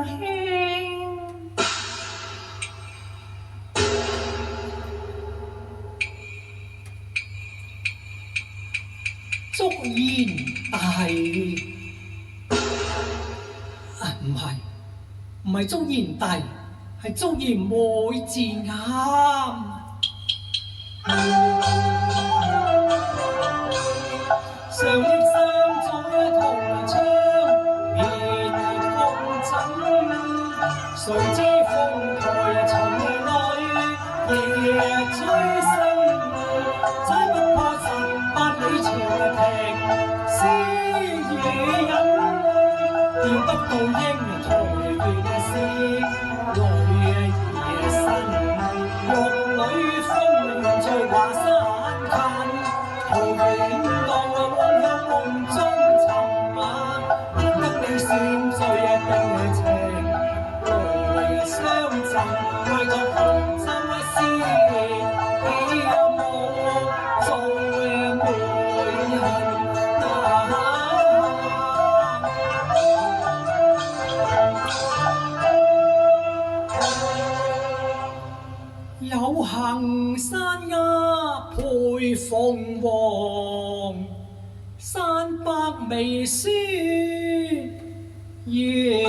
兄，祝賢大烈啊，唔係祝賢弟，係祝賢妹字啱。上億三載銅槍，面風箏，誰知風台從裏夜追星，猜不破18里朝廷詩與飲，料不到英台原是女兒身，玉女風緣在華山近，桃源蕩望向夢中尋晚，得你閃醉的情來相贈，為作紅縐絲夢做媒人。有行山鴉配鳳凰，山北微霜夜已瞓。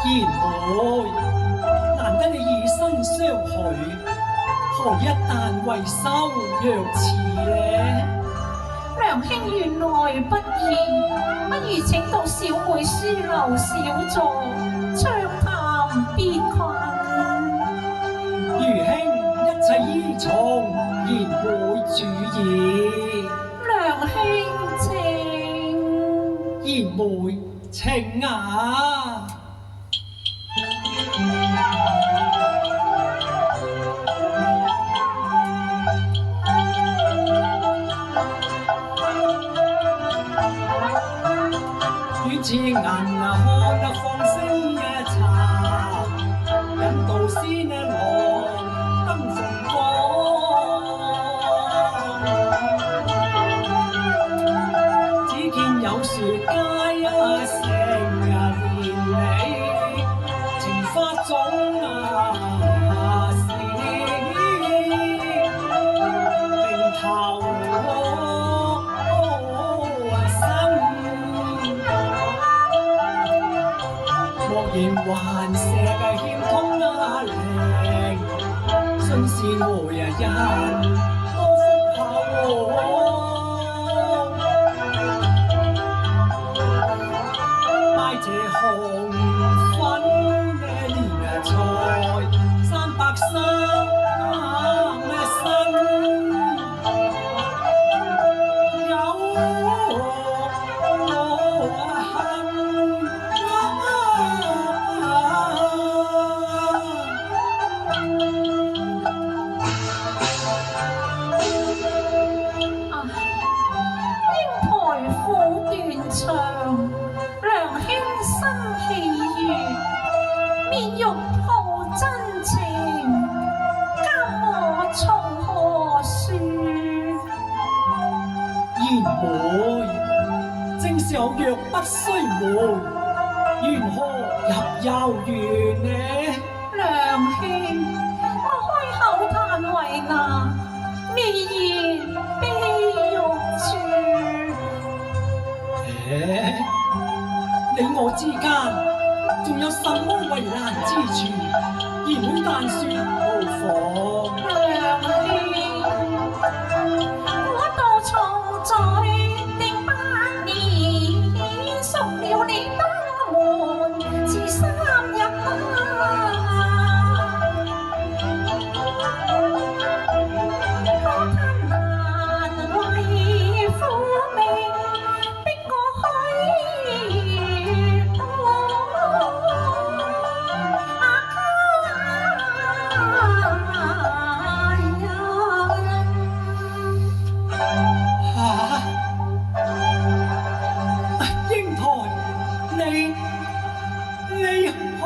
賢妹，難得你以身相許，何一旦為收若辭呢？梁兄原來不易，不如請到小妹書樓小坐，暢談別困。餘兄一切依從賢妹主意。梁兄請。賢妹請啊！與似銀看得放聲茶，引導仙郎登鳳閣，只見有樹街成人理，情花總是並頭生，莫言還石欠通靈，信是我人多福厚。這紅粉嘅年菜，山百三身，有恨英台苦斷腸。梁兄心氣愉，面肉抱真情，若不須瞞，緣何入幽園呢？娘兄，我開口嘆為難，未言悲欲絕。你我之間仲有什麼為難之處？言許但說無妨。娘兄，我到重在定8年，熟了你當門是3日可嘆難為苦命，逼我去英台，你好，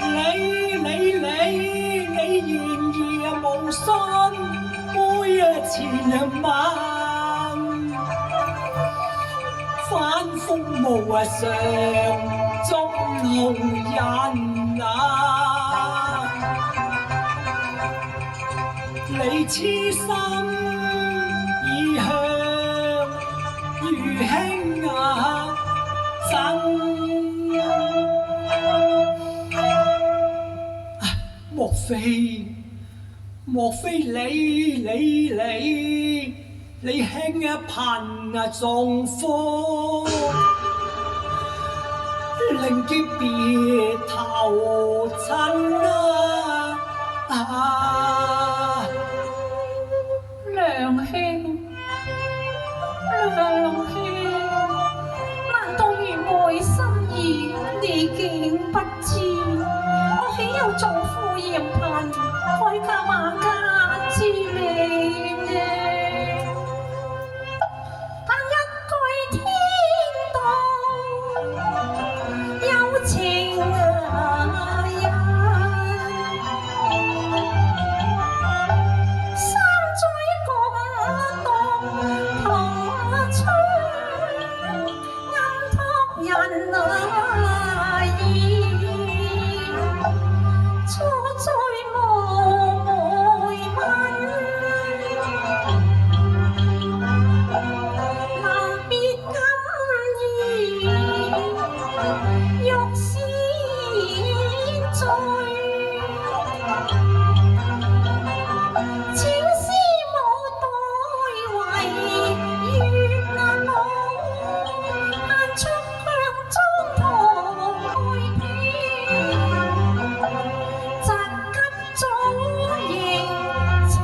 你然而無信每前晚，反覆無常捉弄人啊！你痴心已向餘兄贈，莫非你兄貧中福，令結別頭親啊！娘兄，難道愚昧心意你竟不知？我豈有重負嚴貧，改嫁馬家之理呢？但一句天道有情人，三載共度同窗，暗託人錯在無回問，臨別感意，欲先醉，朝思暮待為月老，盼出強裝抬披。疾急早迎親，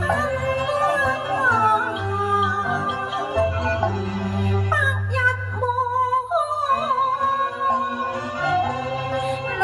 白日夢，娘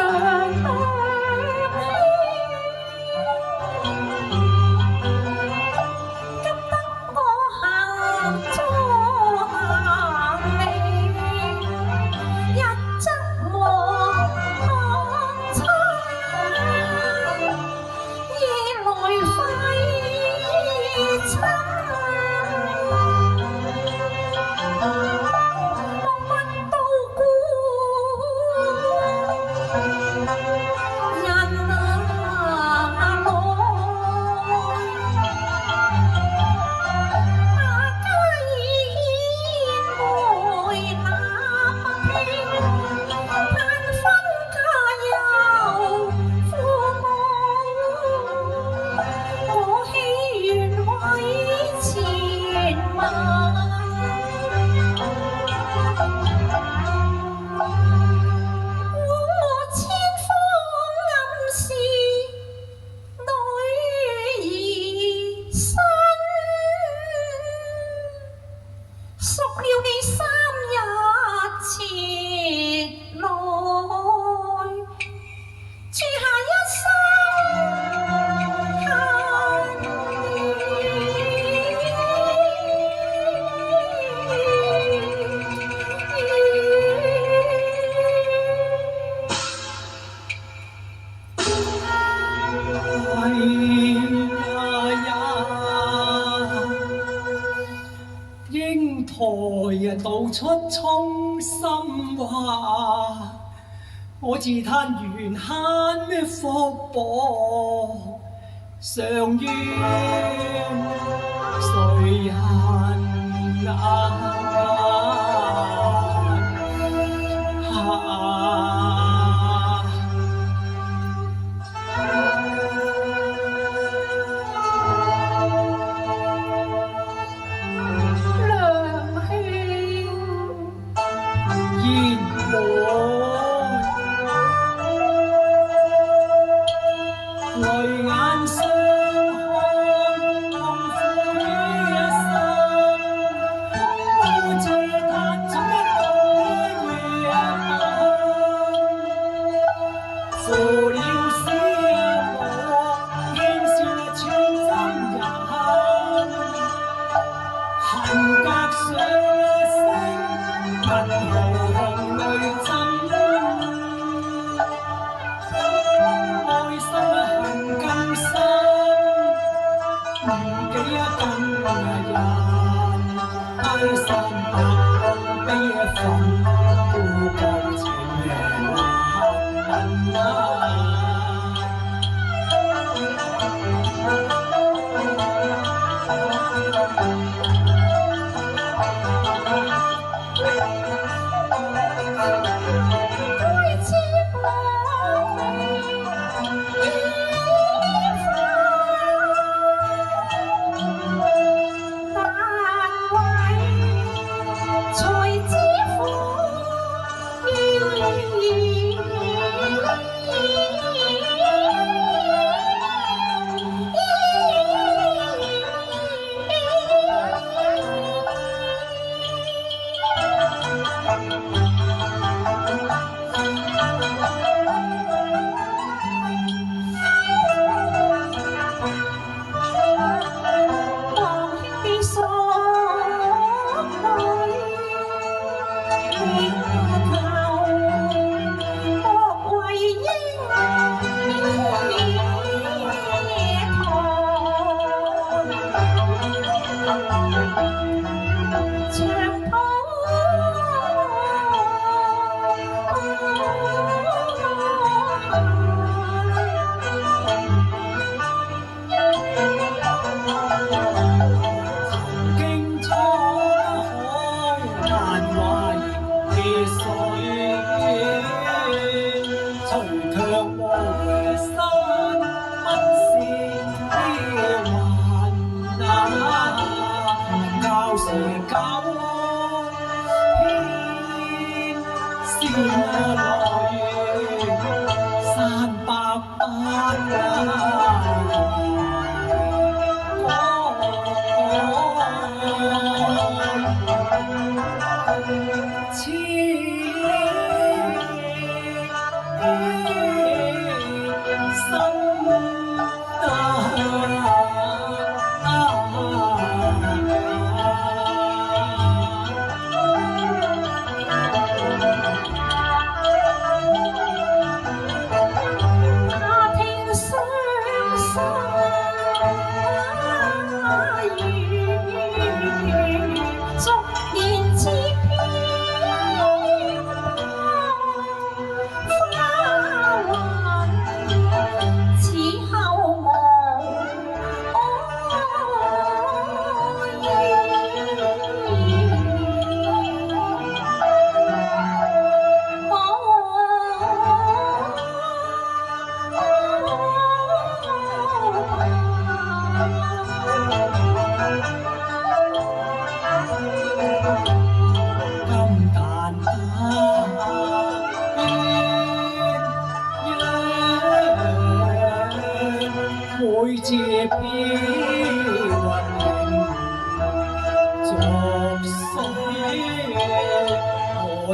道出衷心話，我自嘆緣慳福薄，常怨誰人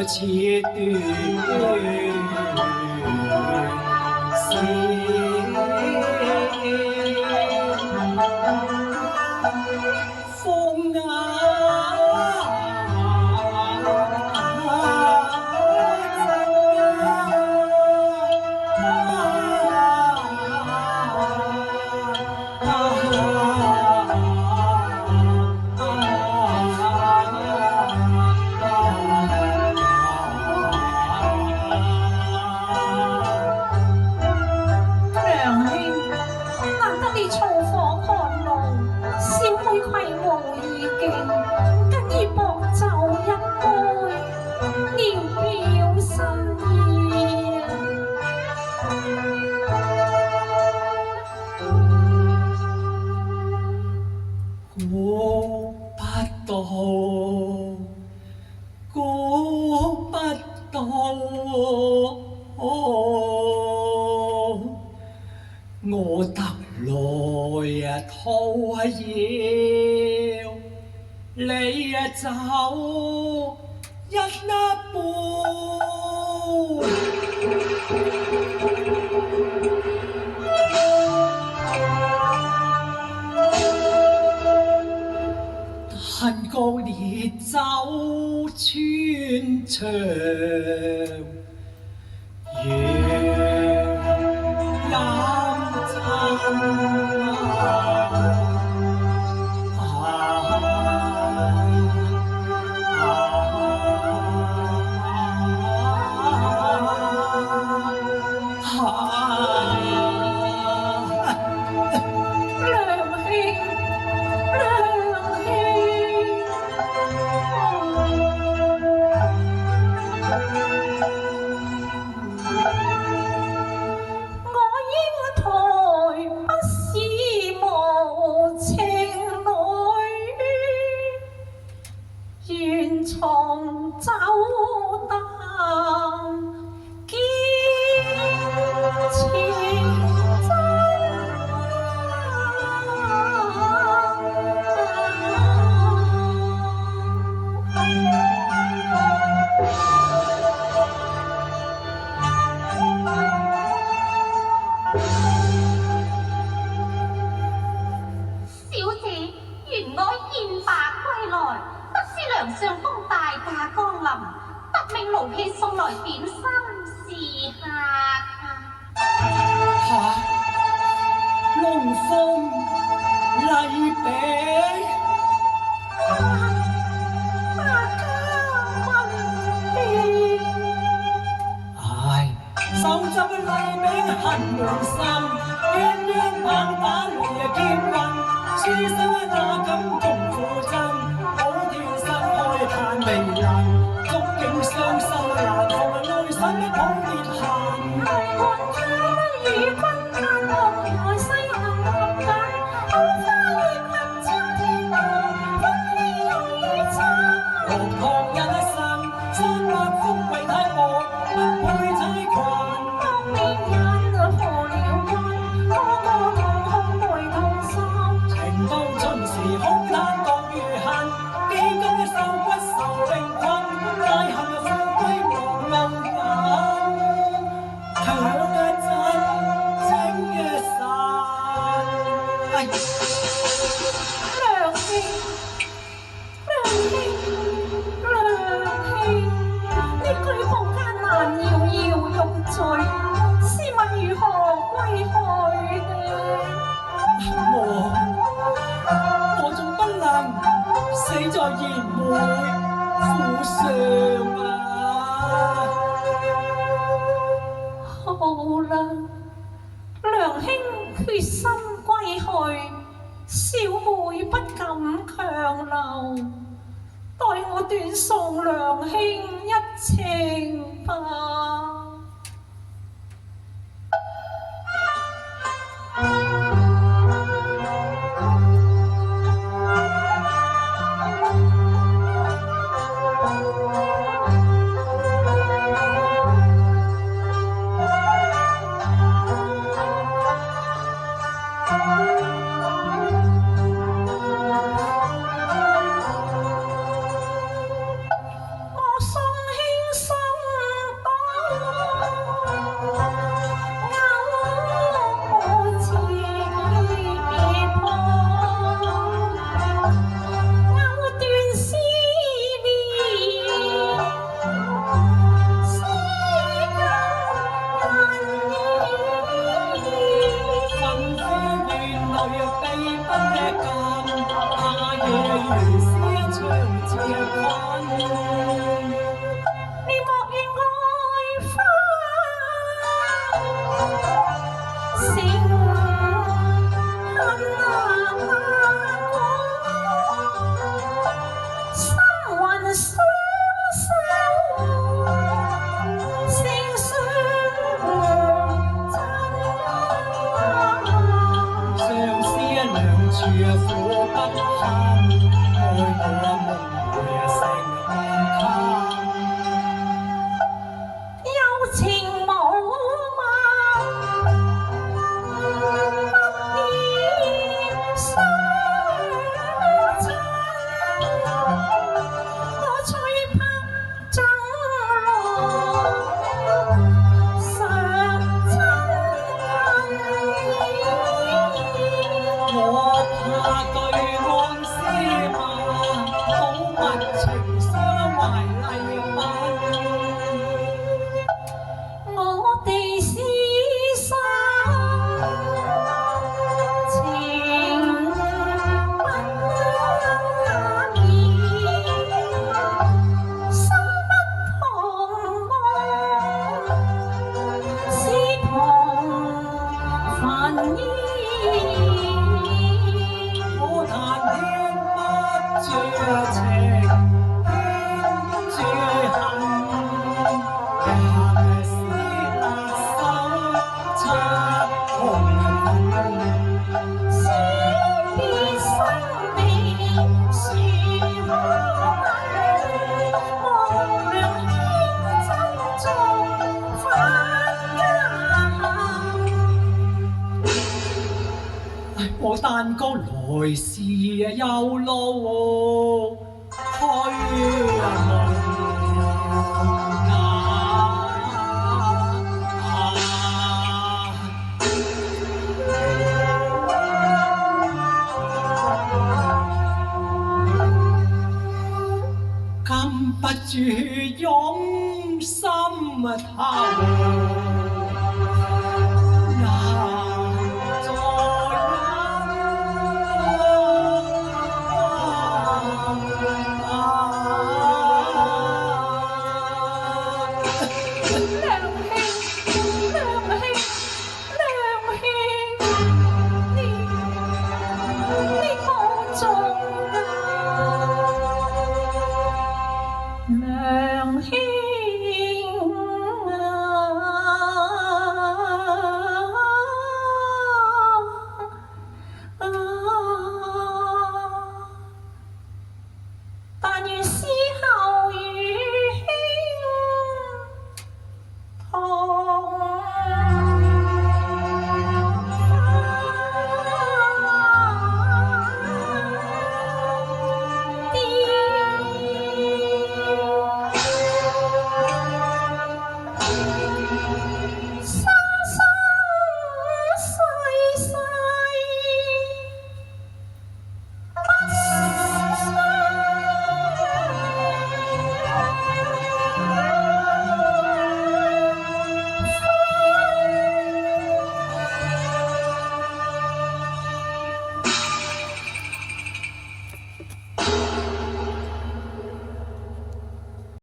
切斷風要你走一半。但覺烈酒穿腸，夜闌枕從走淡見前真。小姐，原來燕罷歸來，不知梁相公大駕光臨，特命奴婢送來點心侍客啊！龍鳳禮餅。手執禮餅很滿心，鴛鴦棒打嚟劍運，書生哪敢共負真，好天生開嘆未能，觸景傷心難放內心抱裂痕。為看他與君盼望來世行合緊，好花月合照天道，風氣又雨殘。落堂人一生，山脈風味太薄，不配踩裙。我仲不能死在賢妹府上啊！好啦，梁兄決心歸去，小妹不敢強留，待我斷送梁兄一程吧。我送輕心當但覺來時有路去禁不住湧心頭。